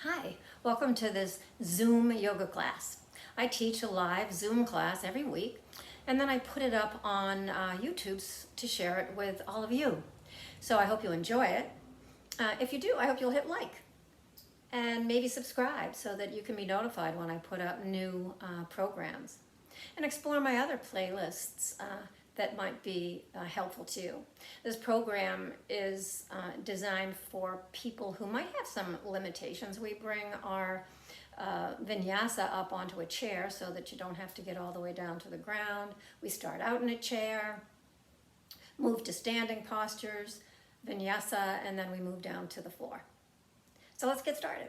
Hi, welcome to this Zoom yoga class. I teach a live Zoom class every week, and then I put it up on YouTube to share it with all of you. So I hope you enjoy it. If you do, I hope you'll hit like and maybe subscribe so that you can be notified when I put up new programs. And explore my other playlists that might be helpful to you. This program is designed for people who might have some limitations. We bring our vinyasa up onto a chair so that you don't have to get all the way down to the ground. We start out in a chair, move to standing postures, vinyasa, and then we move down to the floor. So let's get started.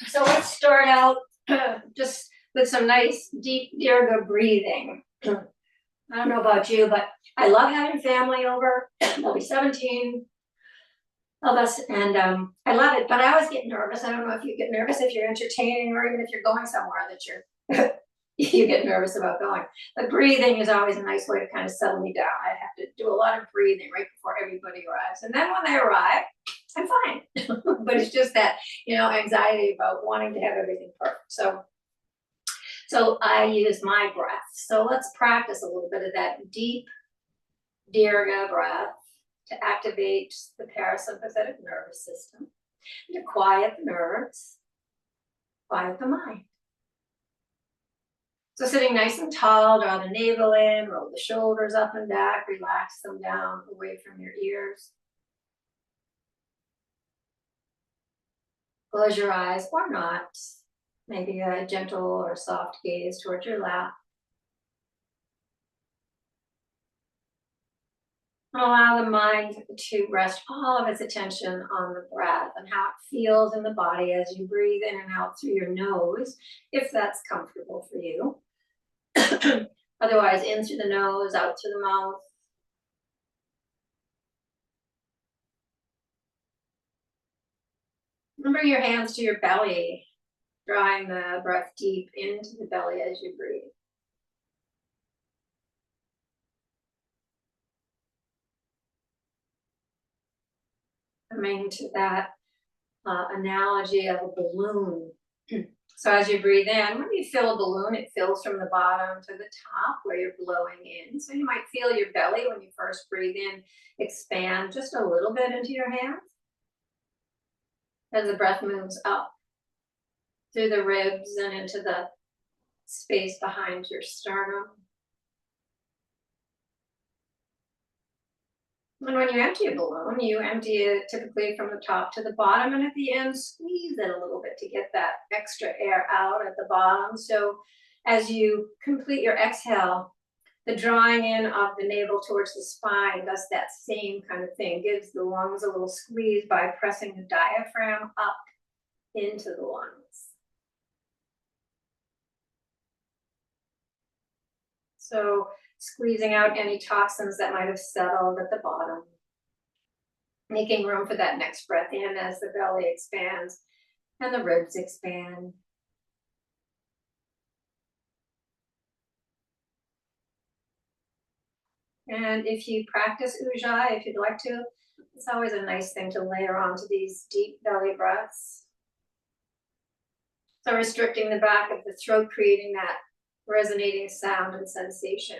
So let's start out just with some nice deep yoga breathing. I don't know about you, but I love having family over. There'll be 17 of us, and I love it, but I always get nervous. I don't know if you get nervous if you're entertaining or even if you're going somewhere that you're you get nervous about going. But breathing is always a nice way to kind of settle me down. I have to do a lot of breathing right before everybody arrives. And then when they arrive, I'm fine. But it's just that, anxiety about wanting to have everything perfect. So I use my breath. So let's practice a little bit of that deep Dirga breath to activate the parasympathetic nervous system, to quiet the nerves, quiet the mind. So sitting nice and tall, draw the navel in, roll the shoulders up and back, relax them down away from your ears. Close your eyes or not. Maybe a gentle or soft gaze towards your lap. Allow the mind to rest all of its attention on the breath and how it feels in the body as you breathe in and out through your nose, if that's comfortable for you. Otherwise, in through the nose, out through the mouth. And bring your hands to your belly, drawing the breath deep into the belly as you breathe. Coming to that analogy of a balloon. So as you breathe in, when you fill a balloon, it fills from the bottom to the top where you're blowing in. So you might feel your belly when you first breathe in expand just a little bit into your hands as the breath moves up through the ribs and into the space behind your sternum. And when you empty a balloon, you empty it typically from the top to the bottom, and at the end, squeeze it a little bit to get that extra air out at the bottom. So as you complete your exhale, the drawing in of the navel towards the spine does that same kind of thing, gives the lungs a little squeeze by pressing the diaphragm up into the lungs. So squeezing out any toxins that might have settled at the bottom. Making room for that next breath in as the belly expands and the ribs expand. And if you practice ujjayi, if you'd like to, it's always a nice thing to layer onto these deep belly breaths. So restricting the back of the throat, creating that resonating sound and sensation.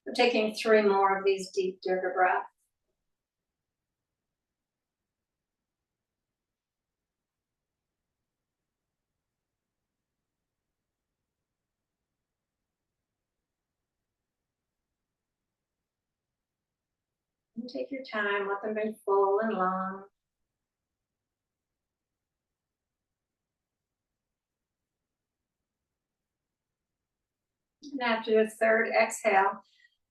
We're taking 3 more of these deep Dirga breaths. And take your time, let them be full and long. And after the third exhale,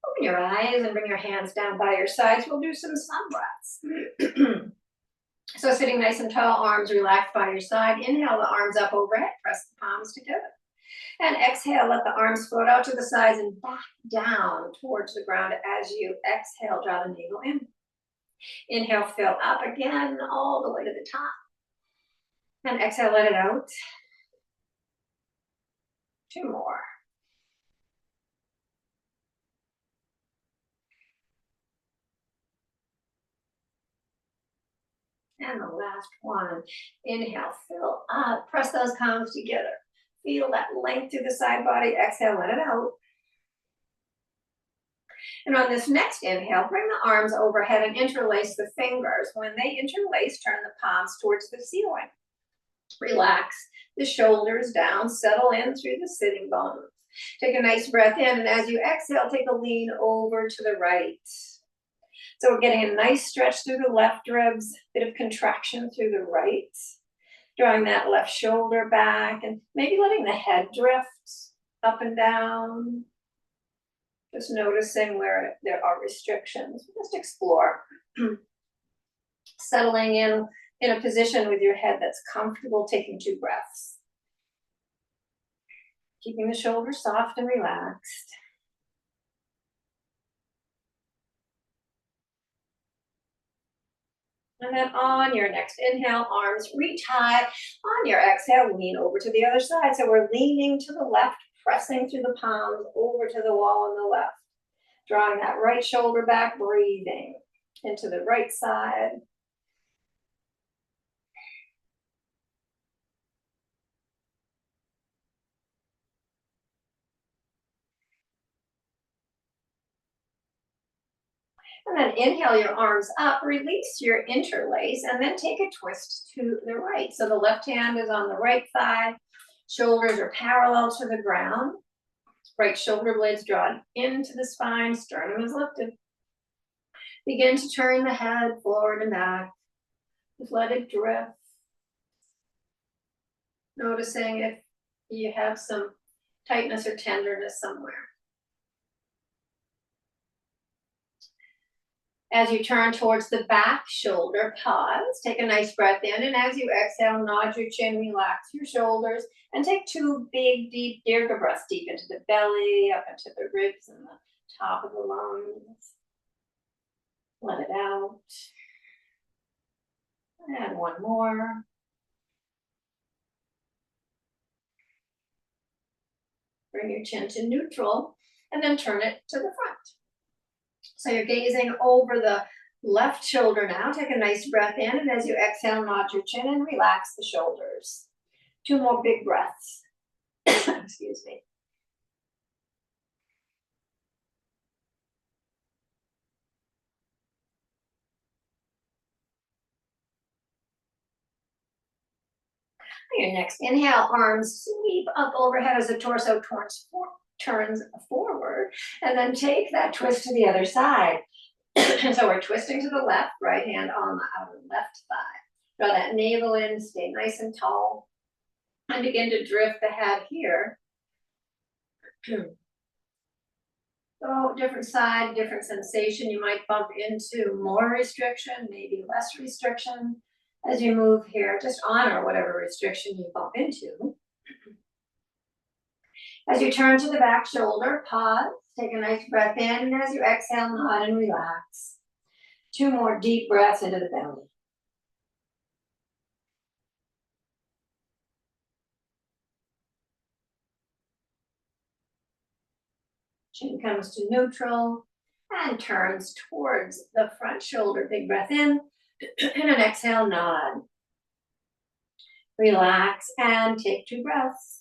open your eyes and bring your hands down by your sides. We'll do some sun breaths. So sitting nice and tall, arms relaxed by your side. Inhale the arms up overhead, press the palms together. And exhale, let the arms float out to the sides and back down towards the ground as you exhale, draw the navel in. Inhale, fill up again, all the way to the top. And exhale, let it out. 2 more. And the last one. Inhale, fill up. Press those palms together. Feel that length through the side body. Exhale, let it out. And on this next inhale, bring the arms overhead and interlace the fingers. When they interlace, turn the palms towards the ceiling. Relax the shoulders down, settle in through the sitting bones. Take a nice breath in, and as you exhale, take a lean over to the right. So we're getting a nice stretch through the left ribs, bit of contraction through the right. Drawing that left shoulder back and maybe letting the head drift up and down. Just noticing where there are restrictions. Just explore. Settling in a position with your head that's comfortable, taking 2 breaths. Keeping the shoulders soft and relaxed. And then on your next inhale, arms reach high. On your exhale, lean over to the other side. So we're leaning to the left, pressing through the palms over to the wall on the left. Drawing that right shoulder back, breathing into the right side. And then inhale your arms up, release your interlace, and then take a twist to the right. So the left hand is on the right thigh, shoulders are parallel to the ground. Right shoulder blades drawn into the spine, sternum is lifted. Begin to turn the head forward and back. Just let it drift. Noticing if you have some tightness or tenderness somewhere. As you turn towards the back shoulder, pause, take a nice breath in, and as you exhale, nod your chin, relax your shoulders, and take 2 big, deep dirga breaths deep into the belly, up into the ribs and the top of the lungs. Let it out. And 1 more. Bring your chin to neutral, and then turn it to the front. So you're gazing over the left shoulder now. Take a nice breath in, and as you exhale, nod your chin and relax the shoulders. 2 more big breaths. Excuse me. On your next inhale, arms sweep up overhead as the torso turns forward, and then take that twist to the other side. So we're twisting to the left, right hand on the outer left thigh. Draw that navel in, stay nice and tall, and begin to drift the head here. So different side, different sensation. You might bump into more restriction, maybe less restriction as you move here. Just honor whatever restriction you bump into. As you turn to the back shoulder, pause, take a nice breath in, and as you exhale, nod and relax. 2 more deep breaths into the belly. Chin comes to neutral and turns towards the front shoulder. Big breath in, and an exhale, nod. Relax and take 2 breaths.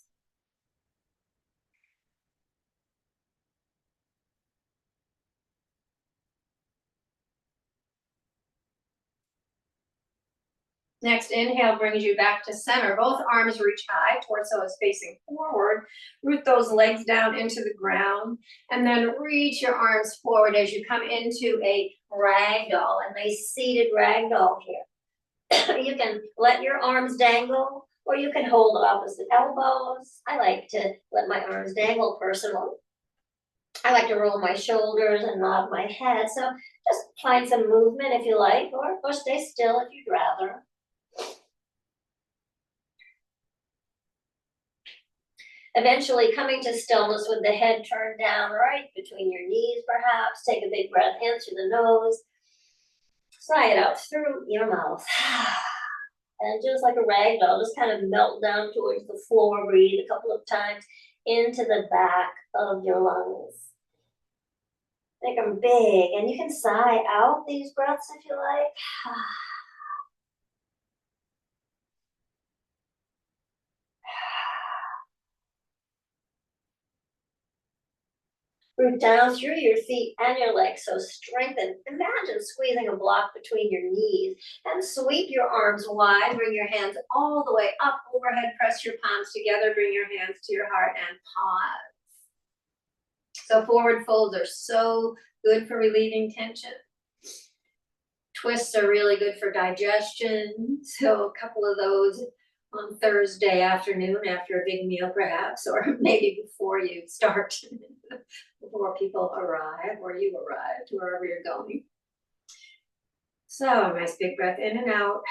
Next inhale brings you back to center. Both arms reach high, torso is facing forward. Root those legs down into the ground, and then reach your arms forward as you come into a ragdoll, a nice seated ragdoll here. You can let your arms dangle, or you can hold opposite elbows. I like to let my arms dangle personally. I like to roll my shoulders and nod my head, so just find some movement if you like, or stay still if you'd rather. Eventually coming to stillness with the head turned down right between your knees perhaps. Take a big breath in through the nose. Sigh it out through your mouth. And just like a rag doll, just kind of melt down towards the floor. Breathe a couple of times into the back of your lungs. Make them big, and you can sigh out these breaths if you like. Root down through your feet and your legs, so strengthen. Imagine squeezing a block between your knees and sweep your arms wide. Bring your hands all the way up overhead. Press your palms together. Bring your hands to your heart and pause. So forward folds are so good for relieving tension. Twists are really good for digestion. So a couple of those on Thursday afternoon after a big meal perhaps, or maybe before you start, before people arrive or you arrive to wherever you're going. So nice big breath in and out.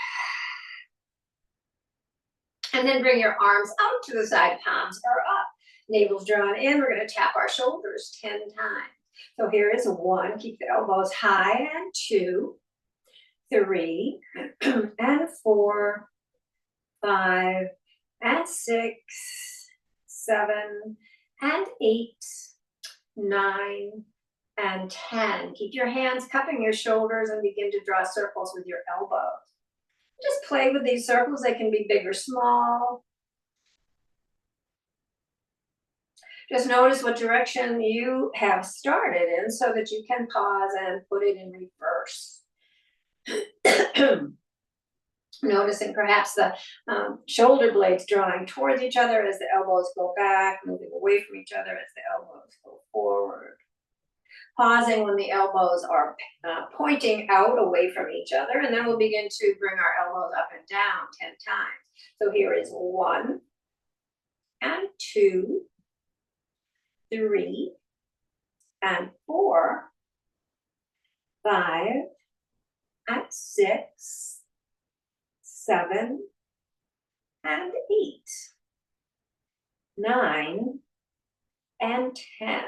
And then bring your arms out to the side, palms are up. Navel's drawn in. We're going to tap our shoulders 10 times. So here is 1. Keep the elbows high, and 2, 3, and 4, 5, and 6, 7, and 8, 9, and 10. Keep your hands cupping your shoulders and begin to draw circles with your elbows. Just play with these circles. They can be big or small. Just notice what direction you have started in so that you can pause and put it in reverse. Noticing perhaps the shoulder blades drawing towards each other as the elbows go back, moving away from each other as the elbows go forward. Pausing when the elbows are pointing out away from each other, and then we'll begin to bring our elbows up and down 10 times. So here is 1, and 2, 3, and 4, 5, and 6, 7, and 8, 9, and 10.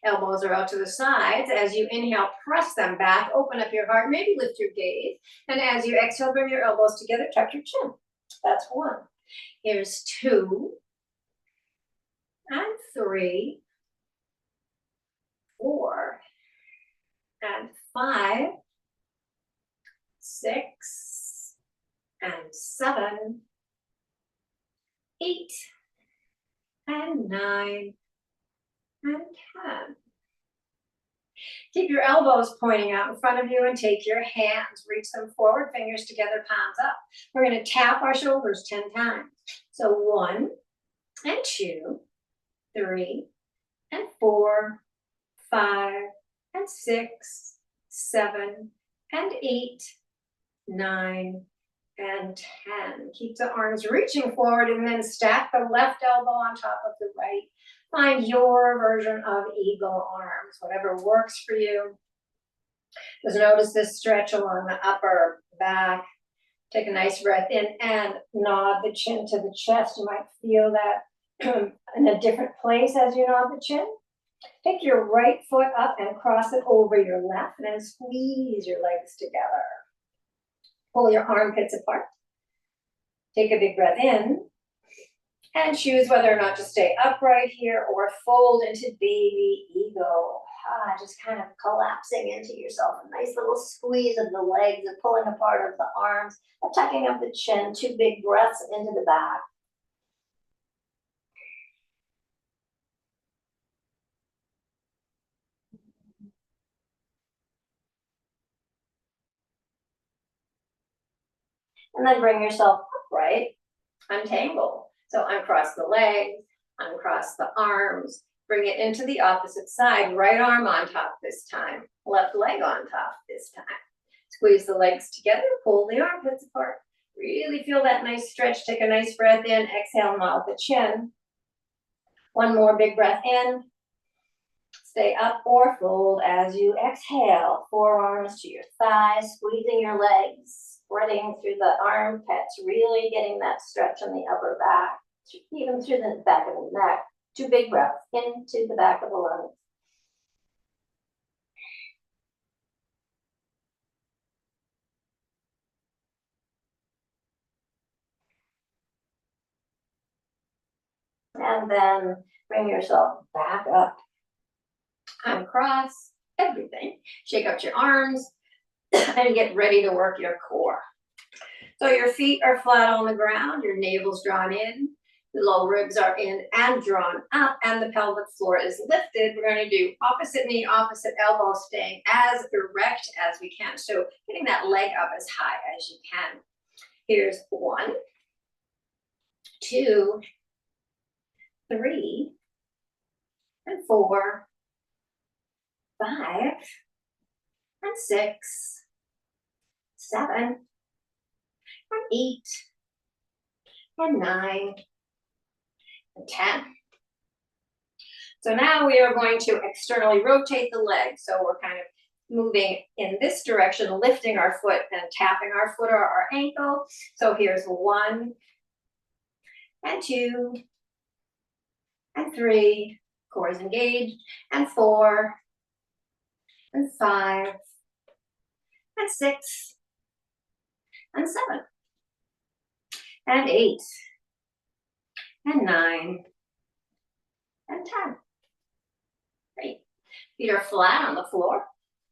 Elbows are out to the sides. As you inhale, press them back, open up your heart, maybe lift your gaze. And as you exhale, bring your elbows together, tuck your chin. That's 1. Here's 2, and 3, 4, and 5, 6, and 7, 8, and 9, and 10. Keep your elbows pointing out in front of you and take your hands, reach them forward, fingers together, palms up. We're going to tap our shoulders 10 times. So 1, and 2, 3, and 4, 5, and 6, 7, and 8, 9, and 10. Keep the arms reaching forward and then stack the left elbow on top of the right. Find your version of eagle arms, whatever works for you. Just notice this stretch along the upper back. Take a nice breath in and nod the chin to the chest. You might feel that in a different place as you nod the chin. Take your right foot up and cross it over your left, and then squeeze your legs together. Pull your armpits apart. Take a big breath in. And choose whether or not to stay upright here or fold into baby eagle. Just kind of collapsing into yourself. A nice little squeeze of the legs and pulling apart of the arms. And tucking up the chin. 2 big breaths into the back. And then bring yourself upright. Untangle. So uncross the legs, uncross the arms, bring it into the opposite side, right arm on top this time, left leg on top this time. Squeeze the legs together, pull the armpits apart. Really feel that nice stretch. Take a nice breath in, exhale, nod the chin. 1 more big breath in. Stay up or fold as you exhale. Forearms to your thighs, squeezing your legs. Spreading through the armpits, really getting that stretch on the upper back, even through the back of the neck. 2 big breaths into the back of the lungs. And then bring yourself back up. Uncross everything. Shake out your arms and get ready to work your core. So your feet are flat on the ground, your navel's drawn in, the low ribs are in and drawn up, and the pelvic floor is lifted. We're going to do opposite knee, opposite elbow, staying as erect as we can. So getting that leg up as high as you can. Here's 1, 2, 3, and 4, 5, and 6, 7, and 8, and 9, and 10. So now we are going to externally rotate the leg. So we're kind of moving in this direction, lifting our foot and tapping our foot or our ankle. So here's 1, and 2, and 3, core is engaged, and 4, and 5, and 6, and 7, and 8, and 9, and 10. Great. Feet are flat on the floor,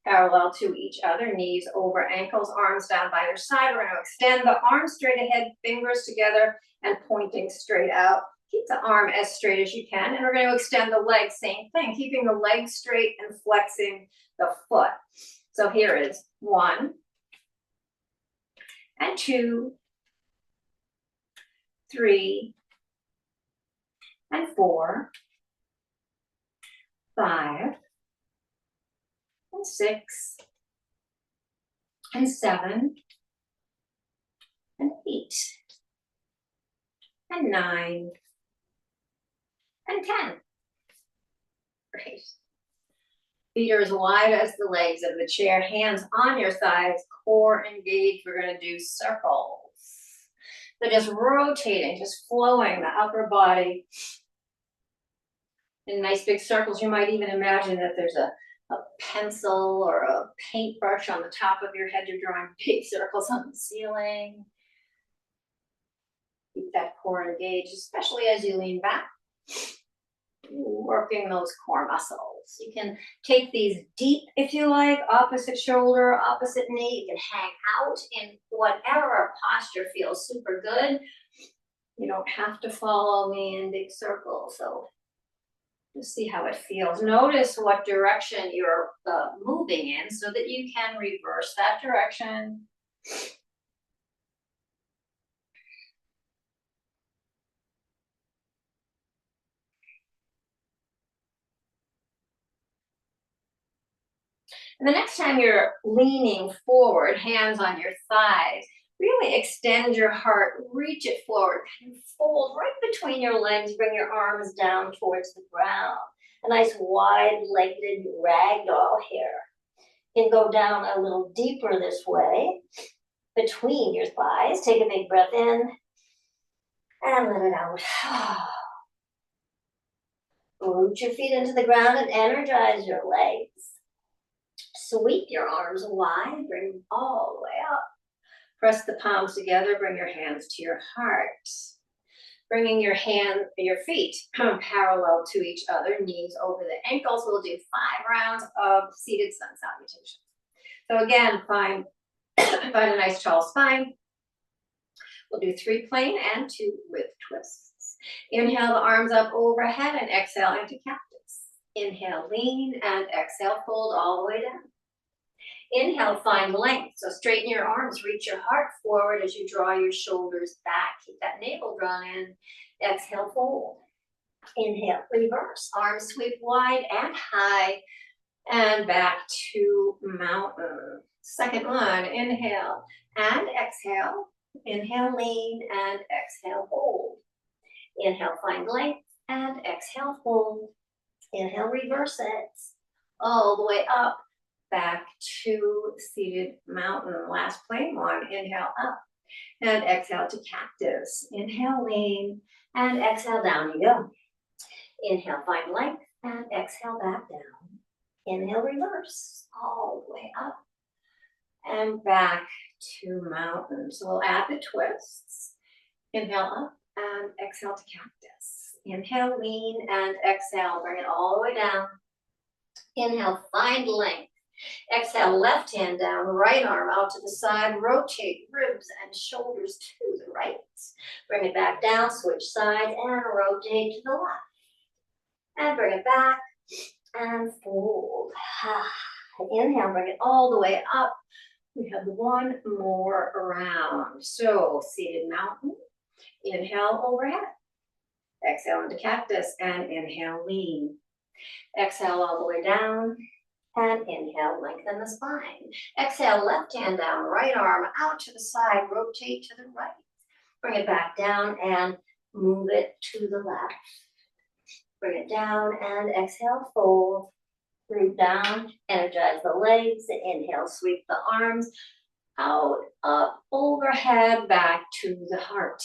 parallel to each other, knees over ankles, arms down by your side. We're going to extend the arms straight ahead, fingers together, and pointing straight out. Keep the arm as straight as you can, and we're going to extend the leg, same thing, keeping the leg straight and flexing the foot. So here is 1, and 2, 3, and 4, 5, and 6, and 7, and 8, and 9, and 10. Great. Feet are as wide as the legs of the chair, hands on your thighs, core engaged. We're going to do circles. So just rotating, just flowing the upper body in nice big circles. You might even imagine that there's a pencil or a paintbrush on the top of your head. You're drawing big circles on the ceiling. Keep that core engaged, especially as you lean back. Working those core muscles. You can take these deep, if you like, opposite shoulder, opposite knee. You can hang out in whatever posture feels super good. You don't have to follow me in big circles. So just see how it feels. Notice what direction you're moving in so that you can reverse that direction. And the next time you're leaning forward, hands on your thighs, really extend your heart, reach it forward, and fold right between your legs, bring your arms down towards the ground. A nice wide-legged ragdoll here. You can go down a little deeper this way, between your thighs. Take a big breath in, and let it out. Root your feet into the ground and energize your legs. Sweep your arms wide, bring them all the way up. Press the palms together, bring your hands to your heart. Bringing your feet parallel to each other, knees over the ankles. We'll do 5 rounds of seated sun salutation. So again, find a nice tall spine. We'll do 3 plain and 2 with twists. Inhale the arms up overhead and exhale into cactus. Inhale, lean, and exhale, fold all the way down. Inhale, find length. So straighten your arms, reach your heart forward as you draw your shoulders back. Keep that navel drawn in. Exhale, fold. Inhale, reverse. Arms sweep wide and high. And back to mountain. Second one, inhale and exhale. Inhale, lean, and exhale, fold. Inhale, find length, and exhale, fold. Inhale, reverse it. All the way up. Back to seated mountain. Last plain one. Inhale up and exhale to cactus. Inhale, lean, and exhale, down you go. Inhale, find length, and exhale, back down. Inhale, reverse, all the way up and back to mountain. So we'll add the twists. Inhale up and exhale to cactus. Inhale, lean, and exhale, bring it all the way down. Inhale, find length. Exhale, left hand down, right arm out to the side, rotate ribs and shoulders to the right. Bring it back down, switch sides, and rotate to the left. And bring it back, and fold. Inhale, bring it all the way up. We have one more round. So, seated mountain, inhale, overhead. Exhale into cactus, and inhale, lean. Exhale all the way down, and inhale, lengthen the spine. Exhale, left hand down, right arm out to the side, rotate to the right. Bring it back down and move it to the left. Bring it down and exhale, fold. Root down, energize the legs. Inhale, sweep the arms out, up, overhead, back to the heart.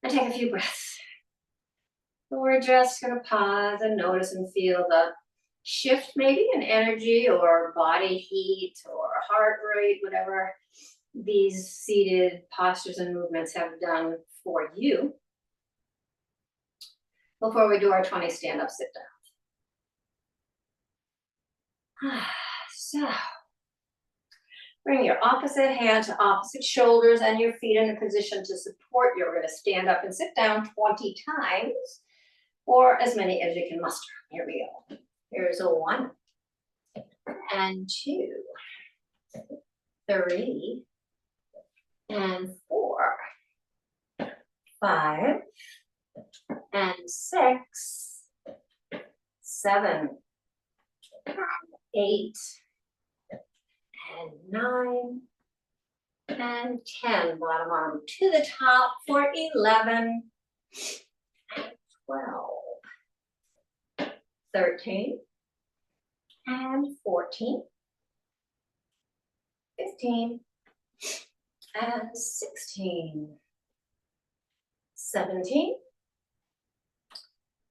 And take a few breaths. We're just going to pause and notice and feel the shift maybe in energy or body heat or heart rate, whatever these seated postures and movements have done for you before we do our 20 stand-up, sit down. So, bring your opposite hand to opposite shoulders and your feet in a position to support you. We're going to stand up and sit down 20 times or as many as you can muster. Here we go. Here's a 1 and 2, 3 and 4, 5 and 6, 7, 8 and 9 and 10. Bottom arm to the top for 11 and 12, 13 and 14, 15 and 16, 17,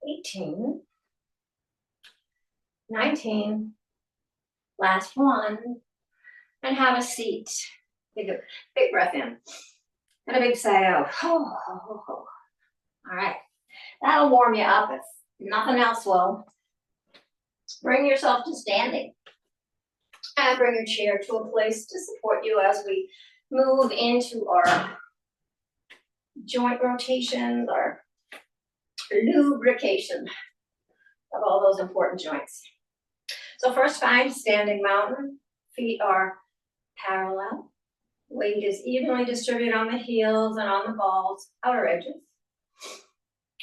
18, 19, last one, and have a seat. Take a big breath in and a big sigh out. All right, that'll warm you up if nothing else will. Bring yourself to standing and bring your chair to a place to support you as we move into our joint rotations, our lubrication of all those important joints. So first, find standing mountain. Feet are parallel. Weight is evenly distributed on the heels and on the balls, outer edges.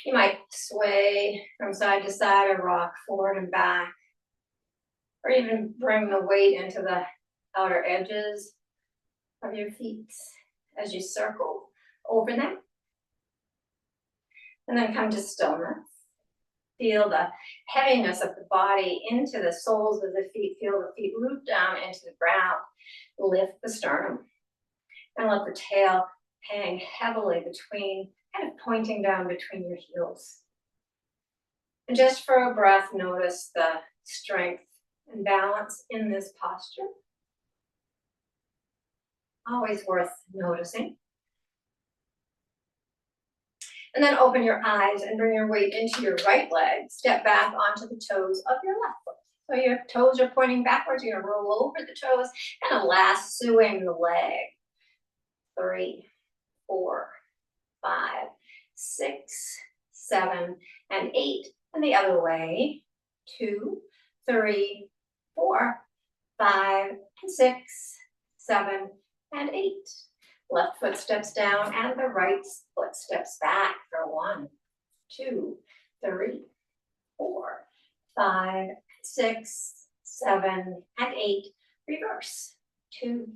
You might sway from side to side or rock forward and back, or even bring the weight into the outer edges of your feet as you circle over them. And then come to stillness. Feel the heaviness of the body into the soles of the feet. Feel the feet root down into the ground. Lift the sternum and let the tail hang heavily between, kind of pointing down between your heels. And just for a breath, notice the strength and balance in this posture. Always worth noticing. And then open your eyes and bring your weight into your right leg. Step back onto the toes of your left foot. So your toes are pointing backwards. You're going to roll over the toes and lassoing the leg. 3, 4, 5, 6, 7, and 8. And the other way. 2, 3, 4, 5, 6, 7, and 8. Left foot steps down and the right foot steps back for 1, 2, 3, 4, 5, 6, 7, and 8. Reverse. 2,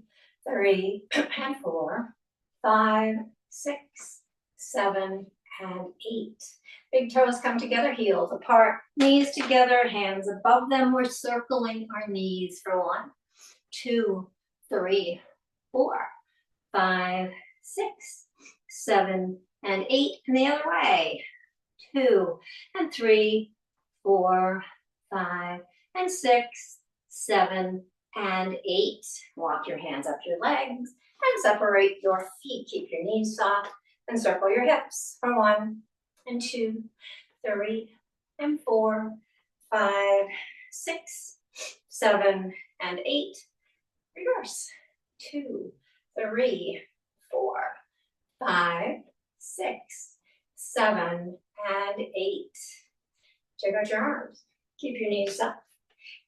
3, and 4, 5, 6, 7, and 8. Big toes come together, heels apart, knees together, hands above them. We're circling our knees for 1, 2, 3, 4, 5, 6, 7, and 8. And the other way. 2, and 3, 4, 5, and 6, 7, and 8. Walk your hands up your legs and separate your feet. Keep your knees soft and circle your hips for 1, and 2, 3, and 4, 5, 6, 7, and 8. Reverse. 2, 3, 4, 5, 6, 7, and 8. Check out your arms. Keep your knees up.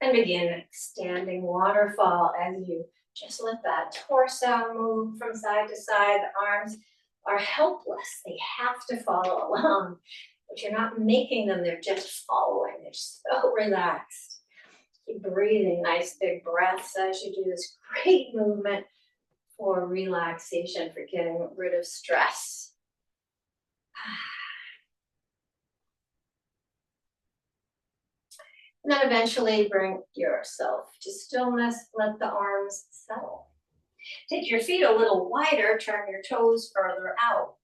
And begin standing waterfall as you just let that torso move from side to side. The arms are helpless. They have to follow along, but you're not making them. They're just following. They're so relaxed. Keep breathing nice big breaths as you do this great movement for relaxation, for getting rid of stress. And then eventually bring yourself to stillness. Let the arms settle. Take your feet a little wider, turn your toes further out.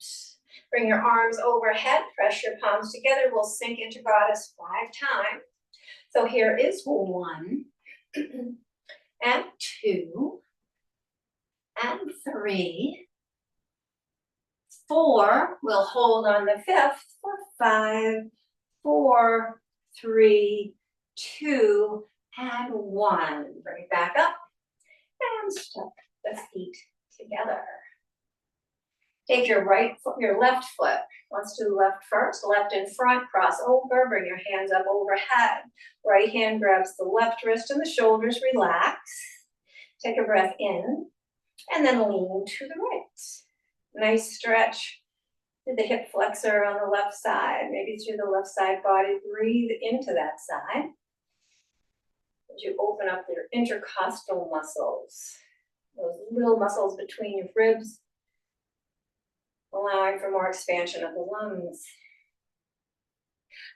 Bring your arms overhead, press your palms together. We'll sink into goddess 5 times. So here is 1, and 2, and 3, 4. We'll hold on the 5th for 5, 4, 3, 2, and 1. Bring it back up and step the feet together. Take your left foot. Let's do left first. Left in front, cross over, bring your hands up overhead. Right hand grabs the left wrist and the shoulders, relax. Take a breath in, and then lean to the right. Nice stretch through the hip flexor on the left side, maybe through the left side body. Breathe into that side. As you open up your intercostal muscles, those little muscles between your ribs, allowing for more expansion of the lungs.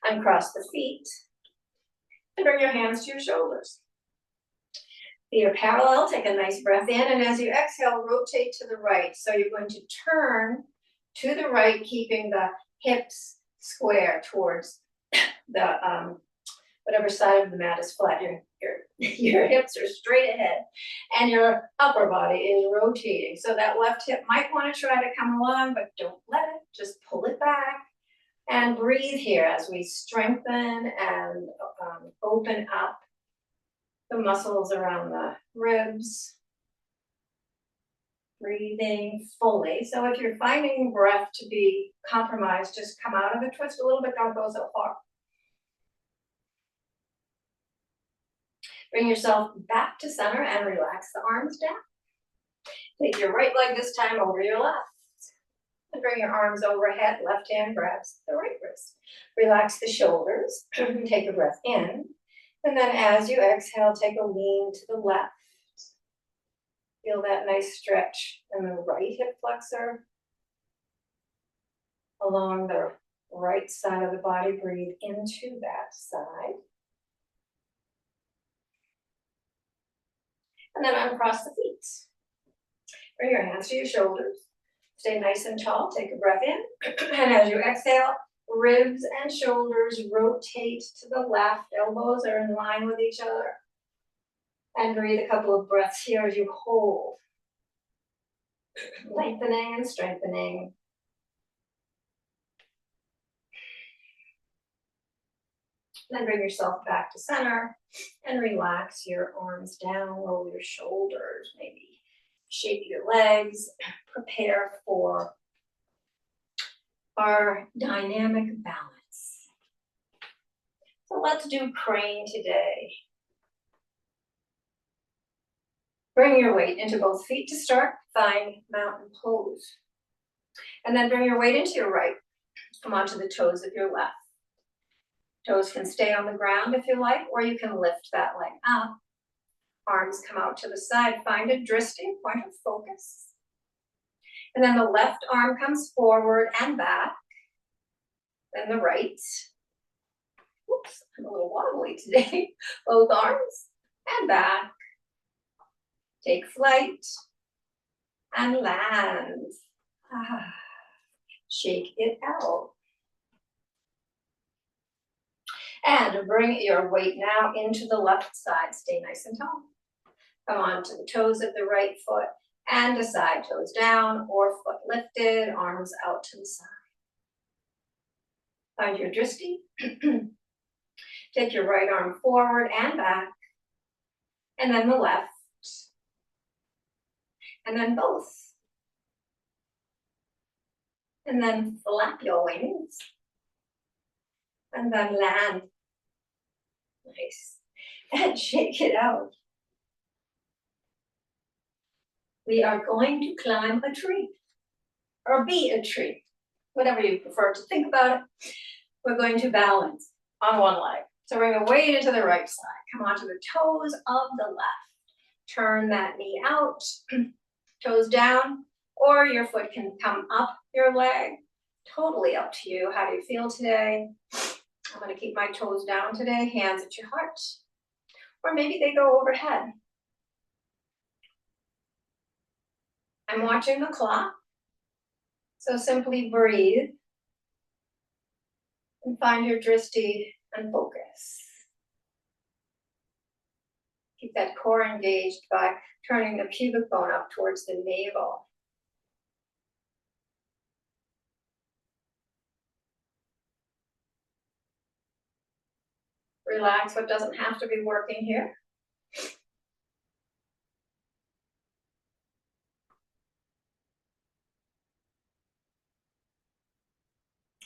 Uncross the feet and bring your hands to your shoulders. Feet are parallel. Take a nice breath in, and as you exhale, rotate to the right. So you're going to turn to the right, keeping the hips square towards the whatever side of the mat is flat. Your hips are straight ahead, and your upper body is rotating. So that left hip might want to try to come along, but don't let it. Just pull it back and breathe here as we strengthen and open up the muscles around the ribs. Breathing fully. So if you're finding breath to be compromised, just come out of the twist a little bit. Don't go so far. Bring yourself back to center and relax the arms down. Take your right leg this time over your left. And bring your arms overhead. Left hand grabs the right wrist. Relax the shoulders. Take a breath in. And then as you exhale, take a lean to the left. Feel that nice stretch in the right hip flexor. Along the right side of the body, breathe into that side. And then uncross the feet. Bring your hands to your shoulders. Stay nice and tall. Take a breath in. And as you exhale, ribs and shoulders rotate to the left. Elbows are in line with each other. And breathe a couple of breaths here as you hold. Lengthening and strengthening. Then bring yourself back to center and relax your arms down, roll your shoulders, maybe shake your legs, prepare for our dynamic balance. So let's do crane today. Bring your weight into both feet to start. Find mountain pose. And then bring your weight into your right. Come onto the toes of your left. Toes can stay on the ground if you like, or you can lift that leg up. Arms come out to the side. Find a drifting point of focus. And then the left arm comes forward and back. Then the right. Oops, I'm a little wobbly today. Both arms and back. Take flight and land. Shake it out. And bring your weight now into the left side. Stay nice and tall. Come on to the toes of the right foot and decide toes down or foot lifted, arms out to the side. Find your drishti. Take your right arm forward and back, and then the left, and then both. And then flap your wings, and then land. Nice. And shake it out. We are going to climb a tree, or be a tree, whatever you prefer to think about it. We're going to balance on one leg. So bring the weight into the right side. Come onto the toes of the left. Turn that knee out, toes down, or your foot can come up your leg. Totally up to you. How do you feel today? I'm going to keep my toes down today, hands at your heart. Or maybe they go overhead. I'm watching the clock. So simply breathe and find your drishti and focus. Keep that core engaged by turning the pubic bone up towards the navel. Relax what doesn't have to be working here.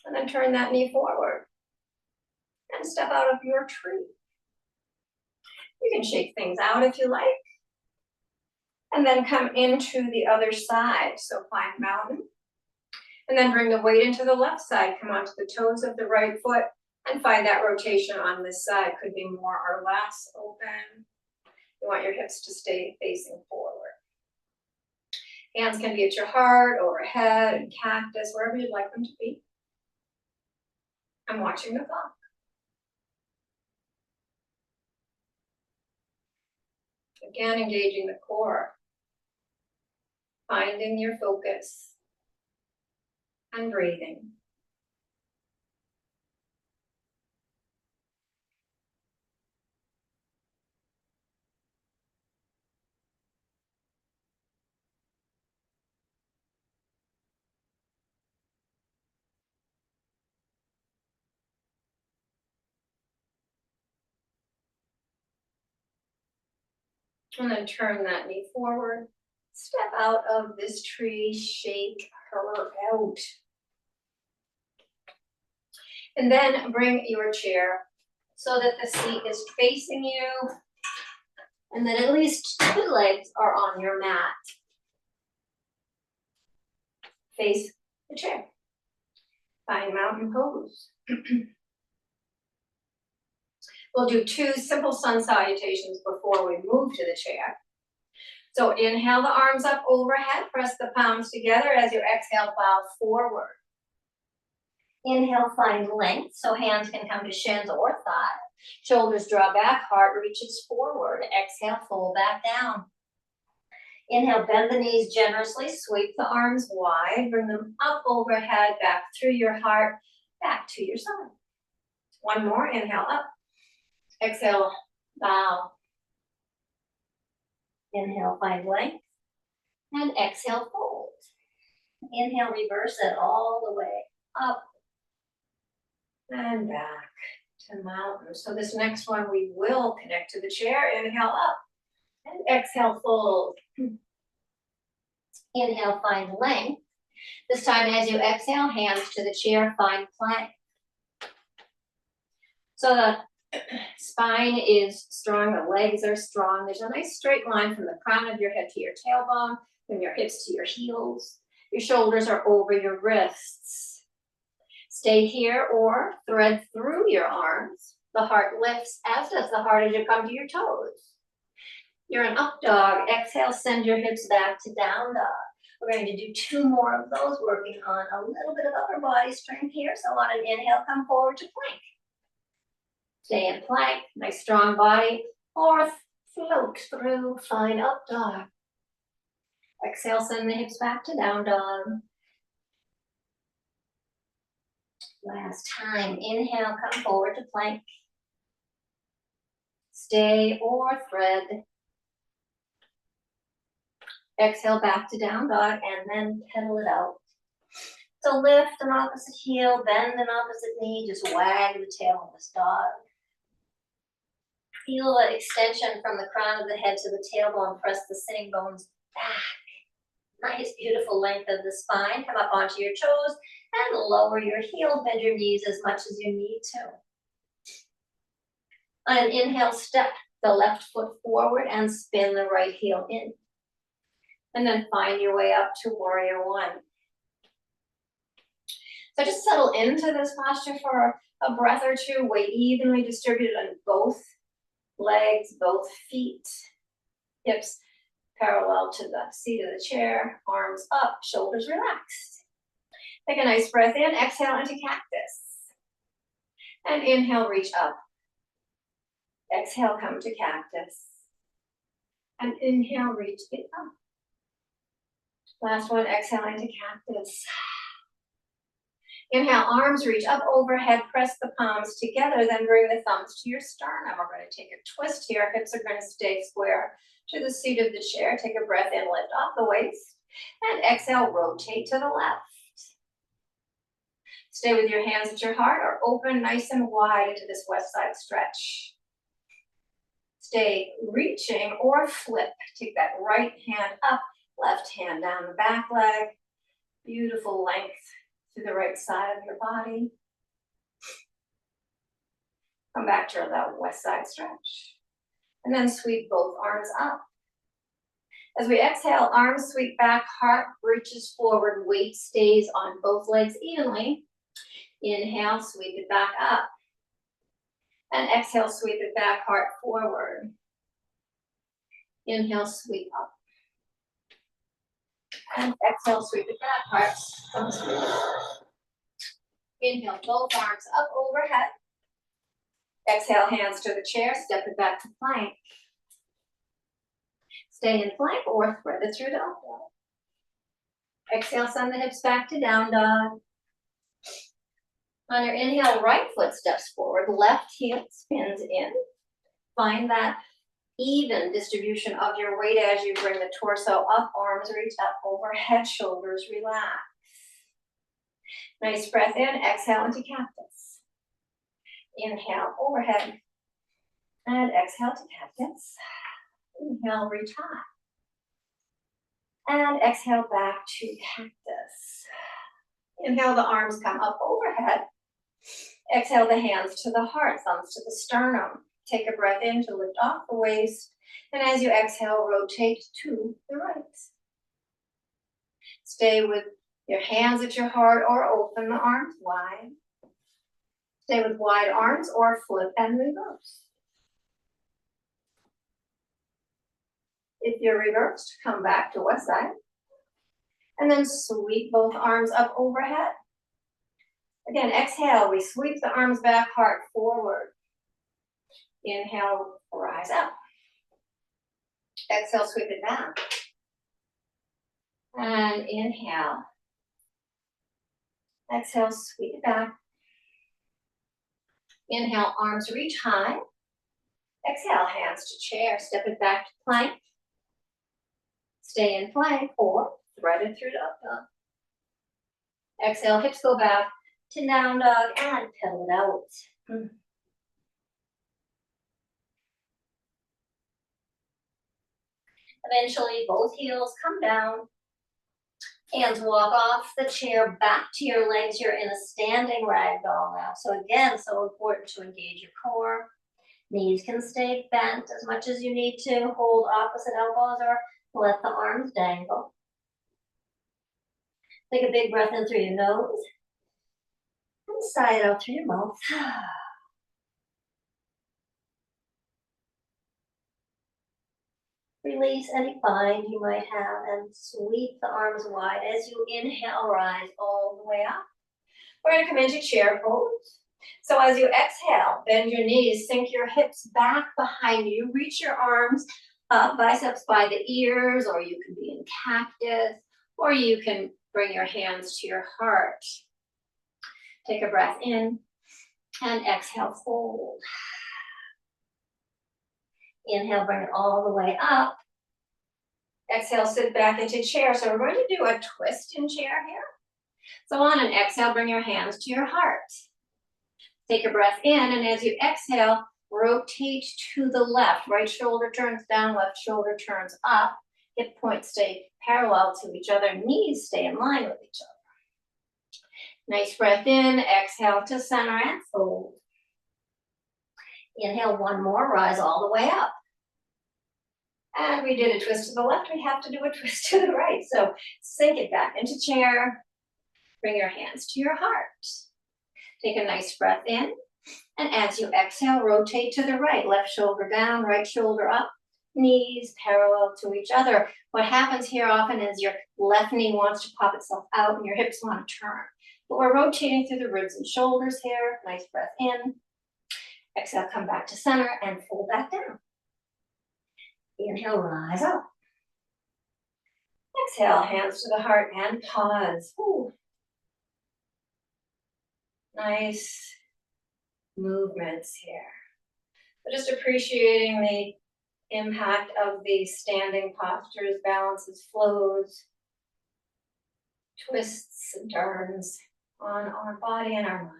And then turn that knee forward and step out of your tree. You can shake things out if you like. And then come into the other side. So find mountain. And then bring the weight into the left side. Come onto the toes of the right foot and find that rotation on this side. Could be more or less open. You want your hips to stay facing forward. Hands can be at your heart, overhead, cactus, wherever you'd like them to be. I'm watching the clock. Again, engaging the core. Finding your focus. And breathing. And then turn that knee forward. Step out of this tree, shake her out. And then bring your chair so that the seat is facing you and that at least 2 legs are on your mat. Face the chair. Find mountain pose. We'll do 2 simple sun salutations before we move to the chair. So inhale the arms up overhead, press the palms together as you exhale, bow forward. Inhale, find length, so hands can come to shins or thighs. Shoulders draw back, heart reaches forward. Exhale, fold back down. Inhale, bend the knees generously, sweep the arms wide, bring them up overhead, back through your heart, back to your side. One more, inhale up. Exhale, bow. Inhale, find length. And exhale, fold. Inhale, reverse it all the way up and back to mountain. So this next one, we will connect to the chair. Inhale up and exhale, fold. Inhale, find length. This time as you exhale, hands to the chair, find plank. So the spine is strong, the legs are strong. There's a nice straight line from the crown of your head to your tailbone, from your hips to your heels. Your shoulders are over your wrists. Stay here or thread through your arms. The heart lifts, as does the heart as you come to your toes. You're in up dog. Exhale, send your hips back to down dog. We're going to do 2 more of those, working on a little bit of upper body strength here. So on an inhale, come forward to plank. Stay in plank, nice strong body, or float through, find up dog. Exhale, send the hips back to down dog. Last time, inhale, come forward to plank. Stay or thread. Exhale back to down dog and then pedal it out. So lift an opposite heel, bend an opposite knee, just wag the tail of this dog. Feel the extension from the crown of the head to the tailbone, press the sitting bones back. Nice, beautiful length of the spine. Come up onto your toes and lower your heel, bend your knees as much as you need to. On an inhale, step the left foot forward and spin the right heel in. And then find your way up to warrior one. So just settle into this posture for a breath or two, weight evenly distributed on both legs, both feet, hips parallel to the seat of the chair, arms up, shoulders relaxed. Take a nice breath in, exhale into cactus. And inhale, reach up. Exhale, come to cactus. And inhale, reach it up. Last one, exhale into cactus. Inhale, arms reach up overhead, press the palms together, then bring the thumbs to your sternum. We're going to take a twist here. Hips are going to stay square to the seat of the chair. Take a breath in, lift off the waist. And exhale, rotate to the left. Stay with your hands at your heart or open nice and wide into this west side stretch. Stay reaching or flip. Take that right hand up, left hand down the back leg. Beautiful length to the right side of your body. Come back to that west side stretch. And then sweep both arms up. As we exhale, arms sweep back, heart reaches forward, weight stays on both legs evenly. Inhale, sweep it back up. And exhale, sweep it back, heart forward. Inhale, sweep up. And exhale, sweep it back, heart comes forward. Inhale, both arms up overhead. Exhale, hands to the chair, step it back to plank. Stay in plank or thread it through dog. Exhale, send the hips back to down dog. On your inhale, right foot steps forward, left heel spins in. Find that even distribution of your weight as you bring the torso up, arms reach up overhead, shoulders relax. Nice breath in, exhale into cactus. Inhale, overhead. And exhale to cactus. Inhale, reach high. And exhale back to cactus. Inhale, the arms come up overhead. Exhale the hands to the heart, thumbs to the sternum. Take a breath in to lift off the waist. And as you exhale, rotate to the right. Stay with your hands at your heart or open the arms wide. Stay with wide arms or flip and reverse. If you're reversed, come back to west side. And then sweep both arms up overhead. Again, exhale, we sweep the arms back, heart forward. Inhale, rise up. Exhale, sweep it down. And inhale. Exhale, sweep it back. Inhale, arms reach high. Exhale, hands to chair, step it back to plank. Stay in plank or thread it through dog. Exhale, hips go back to down dog and pedal it out. Eventually, both heels come down. Hands walk off the chair back to your legs. You're in a standing ragdoll now. So again, so important to engage your core. Knees can stay bent as much as you need to. Hold opposite elbows or let the arms dangle. Take a big breath in through your nose. And sigh it out through your mouth. Release any bind you might have and sweep the arms wide as you inhale, rise all the way up. We're going to come into chair pose. So as you exhale, bend your knees, sink your hips back behind you, reach your arms up, biceps by the ears, or you can be in cactus, or you can bring your hands to your heart. Take a breath in and exhale, fold. Inhale, bring it all the way up. Exhale, sit back into chair. So we're going to do a twist in chair here. So on an exhale, bring your hands to your heart. Take a breath in, and as you exhale, rotate to the left. Right shoulder turns down, left shoulder turns up. Hip points stay parallel to each other, knees stay in line with each other. Nice breath in, exhale to center and fold. Inhale one more, rise all the way up. And we did a twist to the left, we have to do a twist to the right. So sink it back into chair, bring your hands to your heart. Take a nice breath in, and as you exhale, rotate to the right. Left shoulder down, right shoulder up, knees parallel to each other. What happens here often is your left knee wants to pop itself out and your hips want to turn. But we're rotating through the ribs and shoulders here. Nice breath in. Exhale, come back to center and fold back down. Inhale, rise up. Exhale, hands to the heart and pause. Ooh. Nice movements here. But just appreciating the impact of the standing postures, balances, flows, twists and turns on our body and our mind.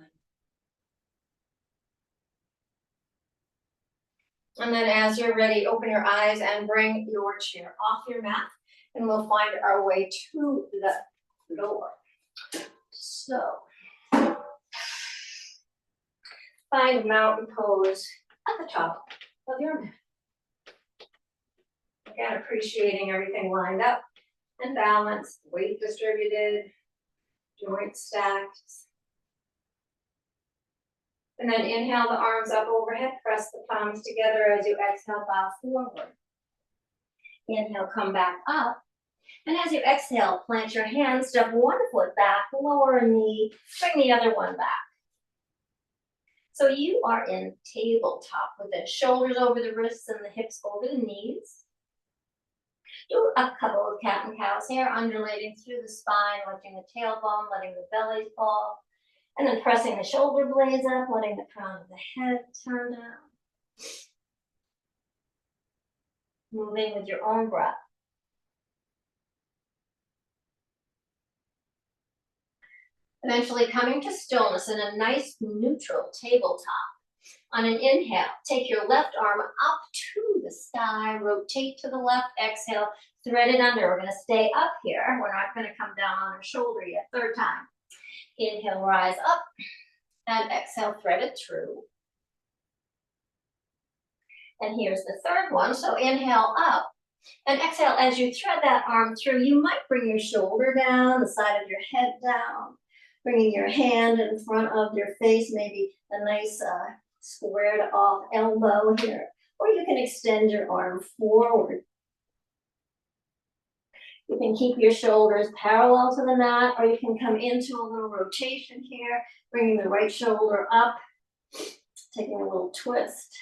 And then as you're ready, open your eyes and bring your chair off your mat, and we'll find our way to the door. So, find mountain pose at the top of your mat. Again, appreciating everything lined up and balanced, weight distributed, joints stacked. And then inhale the arms up overhead, press the palms together as you exhale, bow forward. Inhale, come back up. And as you exhale, plant your hands, step one foot back, lower a knee, bring the other one back. So you are in tabletop with the shoulders over the wrists and the hips over the knees. Do a couple of cat and cows here, undulating through the spine, lifting the tailbone, letting the belly fall. And then pressing the shoulder blades up, letting the crown of the head turn down. Moving with your own breath. Eventually coming to stillness in a nice neutral tabletop. On an inhale, take your left arm up to the sky, rotate to the left, exhale, thread it under. We're gonna stay up here. We're not gonna come down on our shoulder yet. Third time. Inhale, rise up, and exhale, thread it through. And here's the third one. So inhale up, and exhale as you thread that arm through. You might bring your shoulder down, the side of your head down, bringing your hand in front of your face, maybe a nice squared off elbow here. Or you can extend your arm forward. You can keep your shoulders parallel to the mat, or you can come into a little rotation here, bringing the right shoulder up, taking a little twist.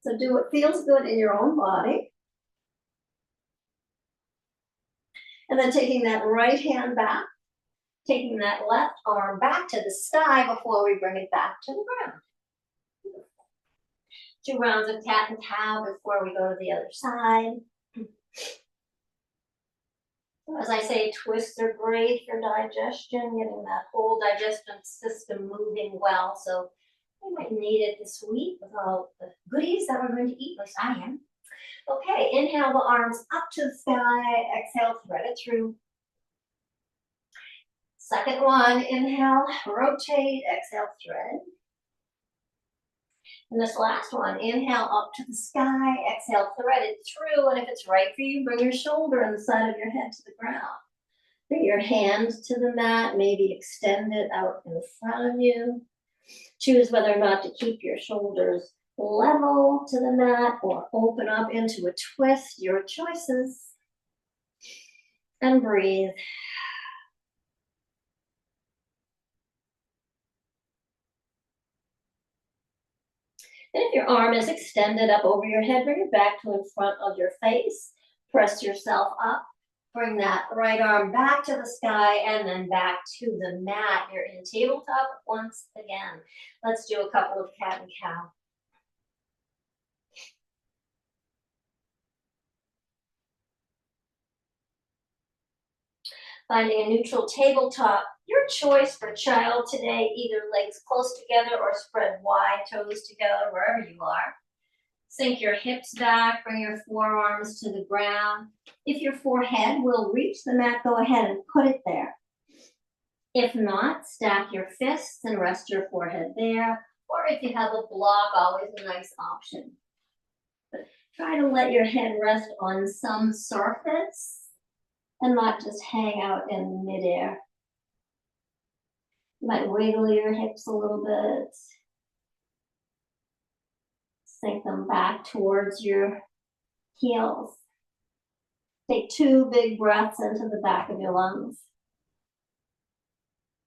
So do what feels good in your own body. And then taking that right hand back, taking that left arm back to the sky before we bring it back to the ground. 2 rounds of cat and cow before we go to the other side. As I say, twists are great for digestion, getting that whole digestion system moving well. So you might need it this week with all the goodies that we're going to eat, at least I am. Okay, inhale the arms up to the sky, exhale, thread it through. Second one, inhale, rotate, exhale, thread. And this last one, inhale up to the sky, exhale, thread it through. And if it's right for you, bring your shoulder and the side of your head to the ground. Bring your hand to the mat, maybe extend it out in front of you. Choose whether or not to keep your shoulders level to the mat or open up into a twist, your choices. And breathe. And if your arm is extended up over your head, bring it back to in front of your face. Press yourself up. Bring that right arm back to the sky and then back to the mat. You're in tabletop once again. Let's do a couple of cat and cow. Finding a neutral tabletop, your choice for child today, either legs close together or spread wide, toes together, wherever you are. Sink your hips back, bring your forearms to the ground. If your forehead will reach the mat, go ahead and put it there. If not, stack your fists and rest your forehead there. Or if you have a block, always a nice option. But try to let your head rest on some surface and not just hang out in midair. You might wiggle your hips a little bit. Sink them back towards your heels. Take 2 big breaths into the back of your lungs.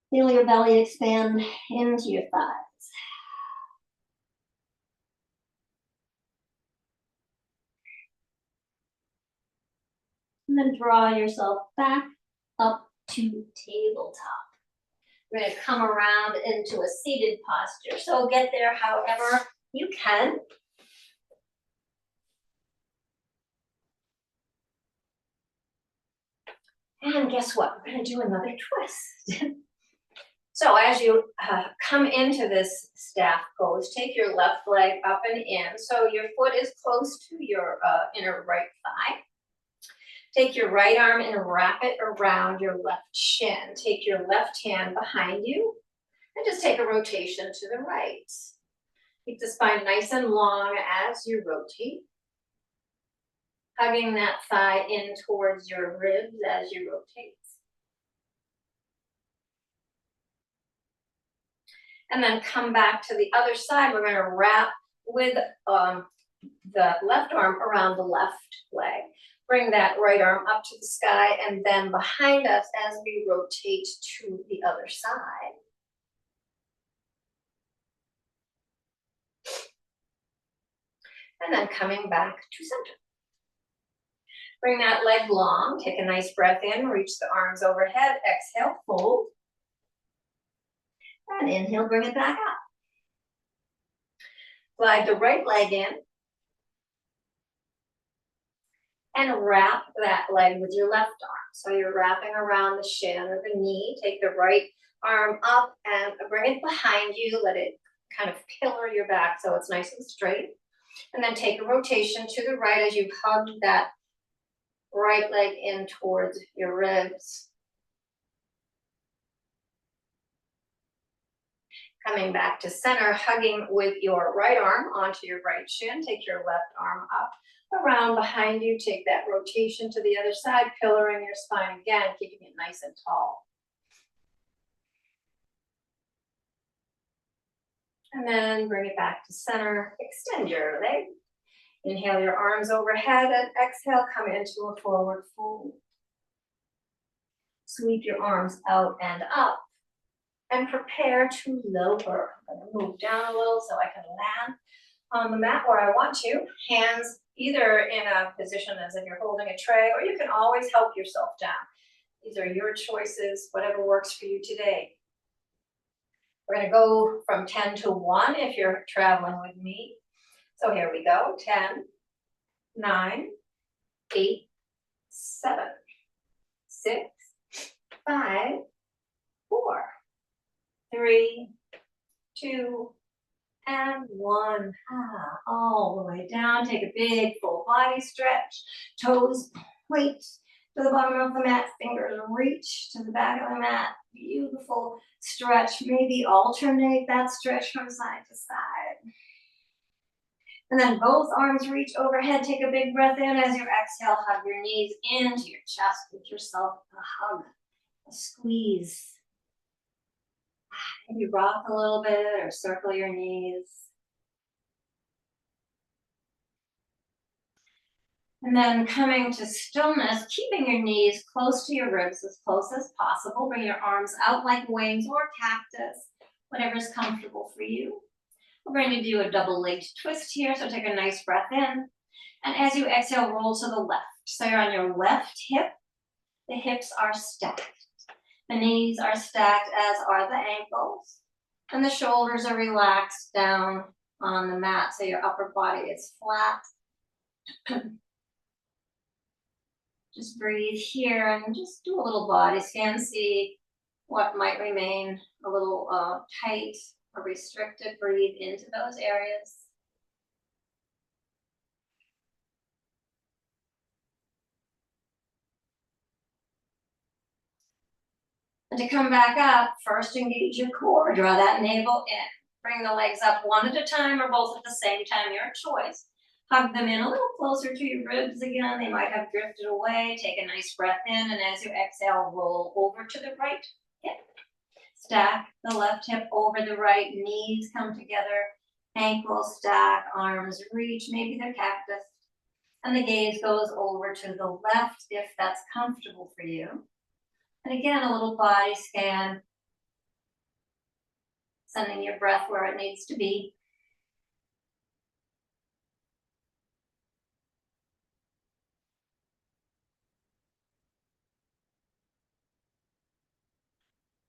Feel your belly expand into your thighs. And then draw yourself back up to tabletop. We're going to come around into a seated posture. So get there however you can. And guess what? We're going to do another twist. So as you come into this staff pose, take your left leg up and in. So your foot is close to your inner right thigh. Take your right arm and wrap it around your left shin. Take your left hand behind you and just take a rotation to the right. Keep the spine nice and long as you rotate. Hugging that thigh in towards your ribs as you rotate. And then come back to the other side. We're going to wrap with the left arm around the left leg. Bring that right arm up to the sky and then behind us as we rotate to the other side. And then coming back to center. Bring that leg long. Take a nice breath in. Reach the arms overhead. Exhale, fold. And inhale, bring it back up. Glide the right leg in. And wrap that leg with your left arm. So you're wrapping around the shin or the knee. Take the right arm up and bring it behind you. Let it kind of pillar your back so it's nice and straight. And then take a rotation to the right as you hug that right leg in towards your ribs. Coming back to center, hugging with your right arm onto your right shin. Take your left arm up, around behind you. Take that rotation to the other side, pillaring your spine again, keeping it nice and tall. And then bring it back to center. Extend your leg. Inhale your arms overhead and exhale, come into a forward fold. Sweep your arms out and up. And prepare to lower. I'm going to move down a little so I can land on the mat where I want to. Hands either in a position as if you're holding a tray, or you can always help yourself down. These are your choices, whatever works for you today. We're going to go from 10 to 1 if you're traveling with me. So here we go. 10, 9, 8, 7, 6, 5, 4, 3, 2, and 1. All the way down. Take a big full body stretch. Toes point to the bottom of the mat. Fingers reach to the back of the mat. Beautiful stretch. Maybe alternate that stretch from side to side. And then both arms reach overhead. Take a big breath in. As you exhale, hug your knees into your chest. Give yourself a hug, a squeeze. Maybe rock a little bit or circle your knees. And then coming to stillness, keeping your knees close to your ribs as close as possible. Bring your arms out like wings or cactus, whatever's comfortable for you. We're going to do a double-legged twist here, so take a nice breath in. And as you exhale, roll to the left. So you're on your left hip. The hips are stacked. The knees are stacked, as are the ankles. And the shoulders are relaxed down on the mat, so your upper body is flat. Just breathe here and just do a little body scan, see what might remain a little tight or restricted. Breathe into those areas. And to come back up, first engage your core, draw that navel in. Bring the legs up one at a time or both at the same time, your choice. Hug them in a little closer to your ribs again. They might have drifted away. Take a nice breath in, and as you exhale, roll over to the right hip. Stack the left hip over the right, knees come together, ankles stack, arms reach, maybe they're cactus. And the gaze goes over to the left if that's comfortable for you. And again, a little body scan, sending your breath where it needs to be.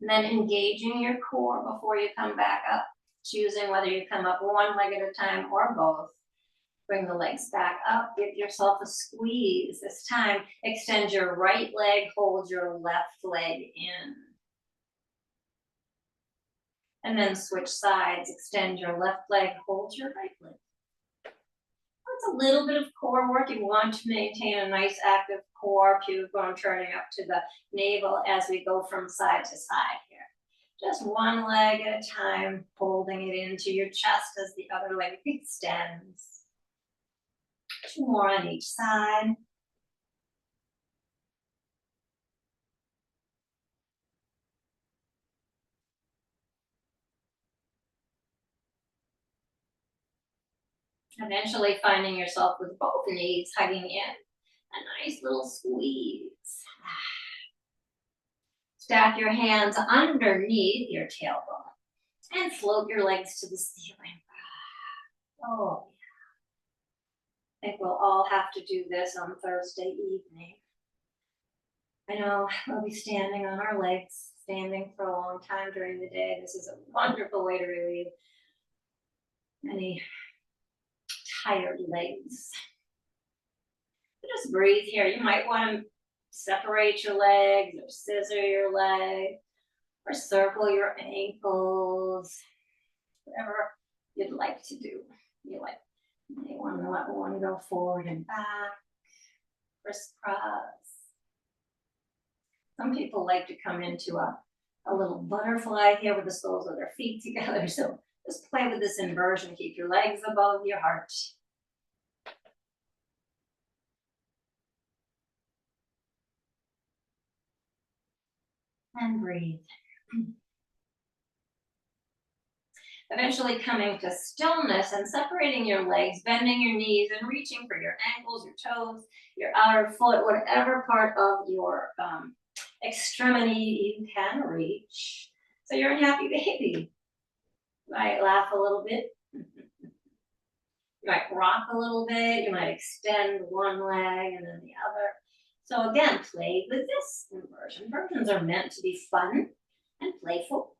And then engaging your core before you come back up, choosing whether you come up one leg at a time or both. Bring the legs back up, give yourself a squeeze. This time, extend your right leg, hold your left leg in. And then switch sides, extend your left leg, hold your right leg. That's a little bit of core work. You want to maintain a nice active core, pubic bone turning up to the navel as we go from side to side here. Just one leg at a time, holding it into your chest as the other leg extends. 2 more on each side. Eventually finding yourself with both knees hugging in. A nice little squeeze. Stack your hands underneath your tailbone and float your legs to the ceiling. Oh, yeah. I think we'll all have to do this on Thursday evening. I know we'll be standing on our legs, standing for a long time during the day. This is a wonderful way to relieve any tired legs. Just breathe here. You might want to separate your legs or scissor your leg or circle your ankles, whatever you'd like to do. You may want to let one go forward and back, crisscross. Some people like to come into a little butterfly here with the soles of their feet together. So just play with this inversion. Keep your legs above your heart. And breathe. Eventually coming to stillness and separating your legs, bending your knees and reaching for your ankles, your toes, your outer foot, whatever part of your extremity you can reach. So you're a happy baby. You might laugh a little bit. You might rock a little bit. You might extend one leg and then the other. So again, play with this inversion. Inversions are meant to be fun and playful.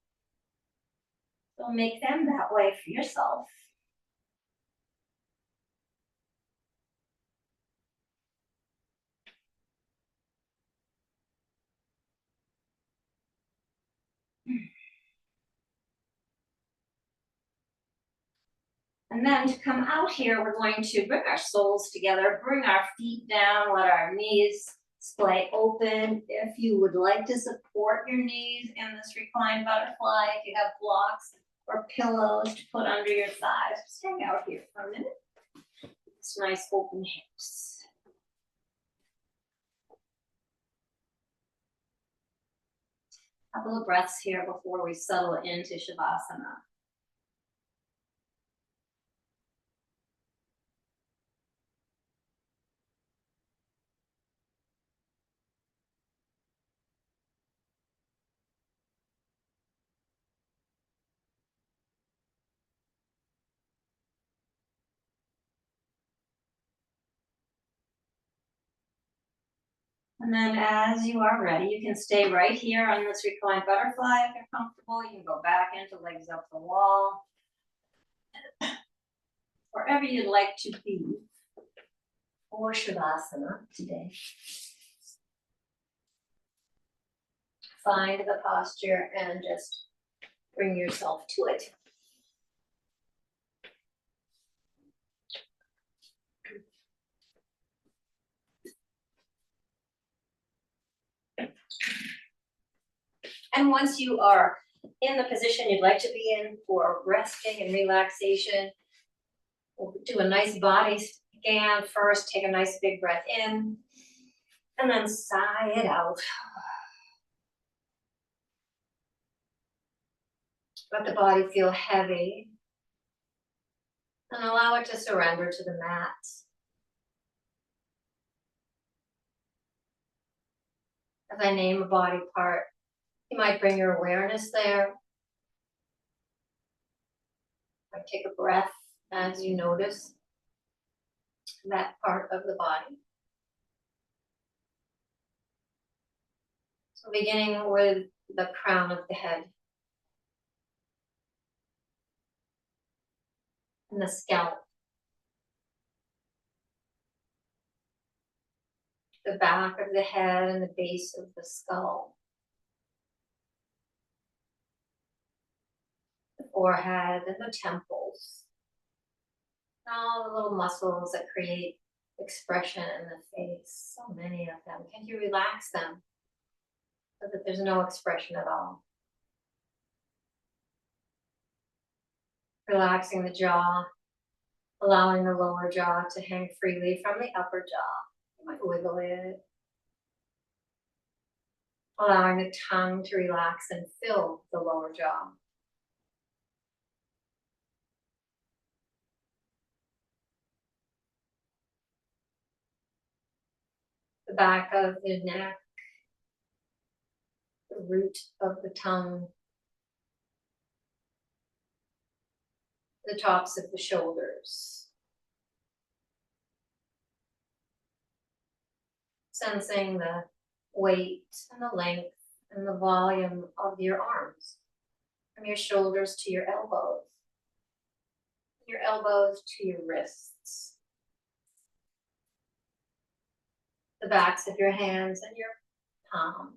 So make them that way for yourself. And then to come out here, we're going to bring our soles together, bring our feet down, let our knees splay open. If you would like to support your knees in this reclined butterfly, if you have blocks or pillows to put under your thighs, just hang out here for a minute. It's nice open hips. A couple of breaths here before we settle into Shavasana. And then as you are ready, you can stay right here on this reclined butterfly if you're comfortable. You can go back into legs up the wall. Wherever you'd like to be for Shavasana today. Find the posture and just bring yourself to it. And once you are in the position you'd like to be in for resting and relaxation, we'll do a nice body scan first. Take a nice big breath in and then sigh it out. Let the body feel heavy and allow it to surrender to the mat. As I name a body part, you might bring your awareness there. Might take a breath as you notice that part of the body. So beginning with the crown of the head and the scalp, the back of the head and the base of the skull, the forehead and the temples, all the little muscles that create expression in the face, so many of them. Can you relax them so that there's no expression at all? Relaxing the jaw, allowing the lower jaw to hang freely from the upper jaw. You might wiggle it. Allowing the tongue to relax and fill the lower jaw. The back of the neck, the root of the tongue, the tops of the shoulders. Sensing the weight and the length and the volume of your arms, from your shoulders to your elbows to your wrists, the backs of your hands and your palms.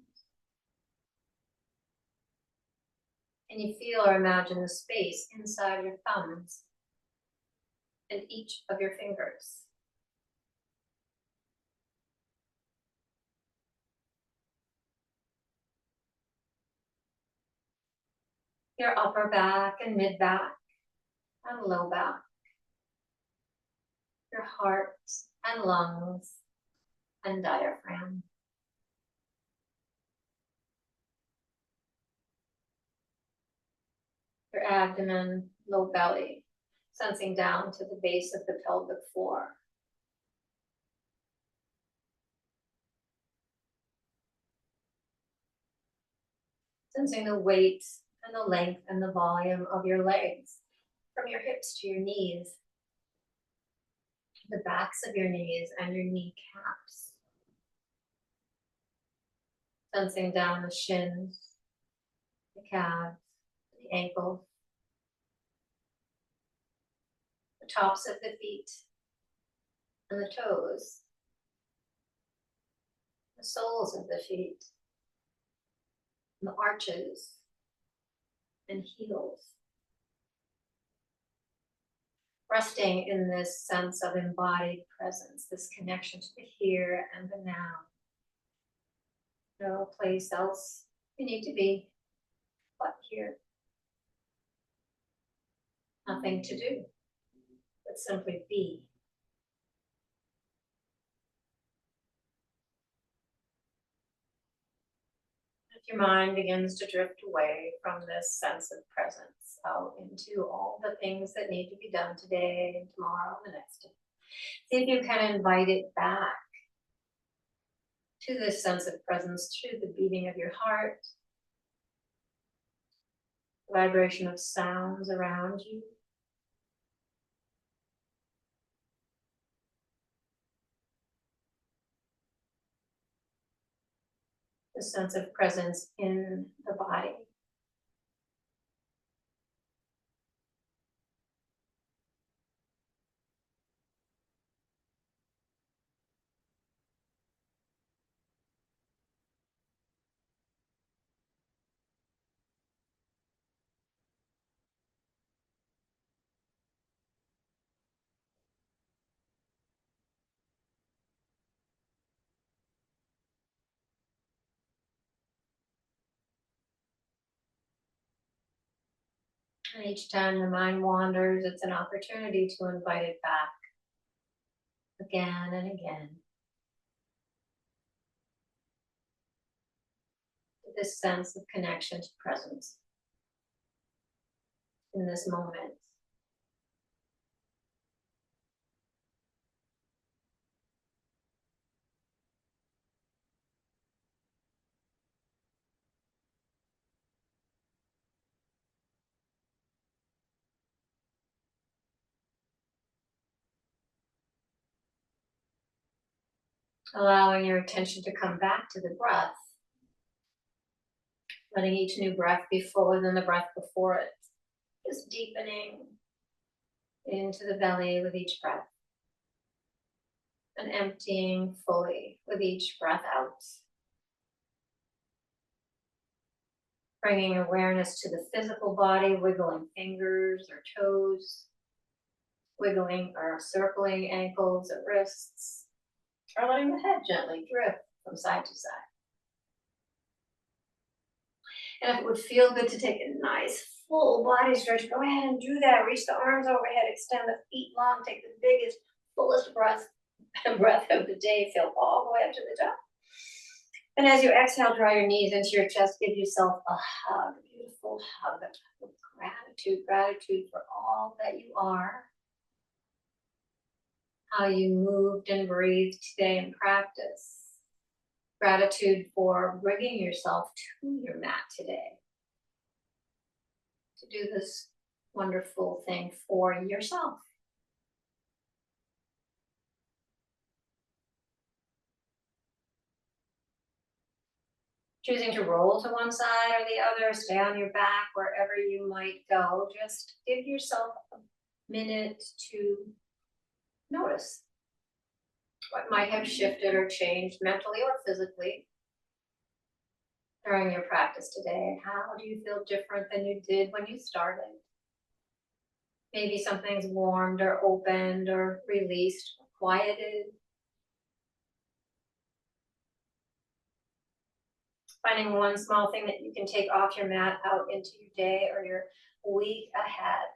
And you feel or imagine the space inside your thumbs and each of your fingers. Your upper back and mid back and low back. Your heart and lungs and diaphragm. Your abdomen, low belly, sensing down to the base of the pelvic floor. Sensing the weight and the length and the volume of your legs, from your hips to your knees, the backs of your knees and your kneecaps. Sensing down the shins, the calves, the ankles, the tops of the feet and the toes, the soles of the feet, and the arches and heels. Resting in this sense of embodied presence, this connection to the here and the now. No place else you need to be but here. Nothing to do, but simply be. If your mind begins to drift away from this sense of presence out into all the things that need to be done today and tomorrow and the next day, see if you can invite it back to this sense of presence through the beating of your heart, the vibration of sounds around you, the sense of presence in the body. And each time the mind wanders, it's an opportunity to invite it back again and again. This sense of connection to presence in this moment. Allowing your attention to come back to the breath, letting each new breath be fuller than the breath before it, just deepening into the belly with each breath and emptying fully with each breath out. Bringing awareness to the physical body, wiggling fingers or toes, wiggling or circling ankles or wrists, or letting the head gently drift from side to side. And if it would feel good to take a nice full body stretch, go ahead and do that. Reach the arms overhead, extend the feet long, take the biggest, fullest breath of the day. Feel all the way up to the top. And as you exhale, draw your knees into your chest. Give yourself a hug, a beautiful hug of gratitude for all that you are, how you moved and breathed today in practice. Gratitude for bringing yourself to your mat today to do this wonderful thing for yourself. Choosing to roll to one side or the other, stay on your back, wherever you might go. Just give yourself a minute to notice what might have shifted or changed mentally or physically during your practice today. How do you feel different than you did when you started? Maybe something's warmed or opened or released or quieted. Finding one small thing that you can take off your mat out into your day or your week ahead.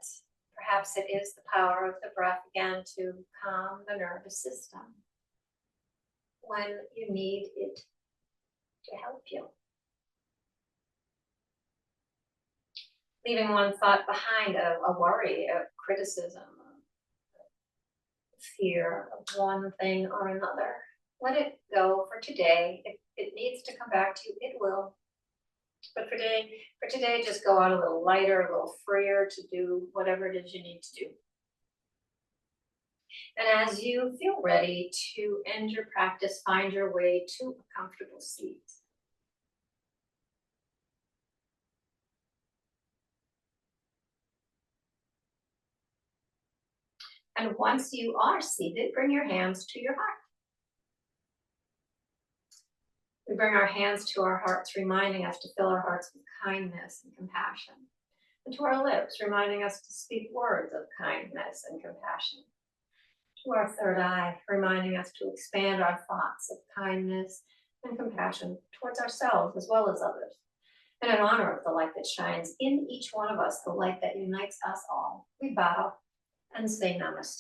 Perhaps it is the power of the breath again to calm the nervous system when you need it to help you. Leaving one thought behind, a worry, a criticism, a fear of one thing or another. Let it go for today. If it needs to come back to you, it will. But for today, just go out a little lighter, a little freer to do whatever it is you need to do. And as you feel ready to end your practice, find your way to a comfortable seat. And once you are seated, bring your hands to your heart. We bring our hands to our hearts, reminding us to fill our hearts with kindness and compassion. And to our lips, reminding us to speak words of kindness and compassion. To our third eye, reminding us to expand our thoughts of kindness and compassion towards ourselves as well as others. And in honor of the light that shines in each one of us, the light that unites us all, we bow and say namaste.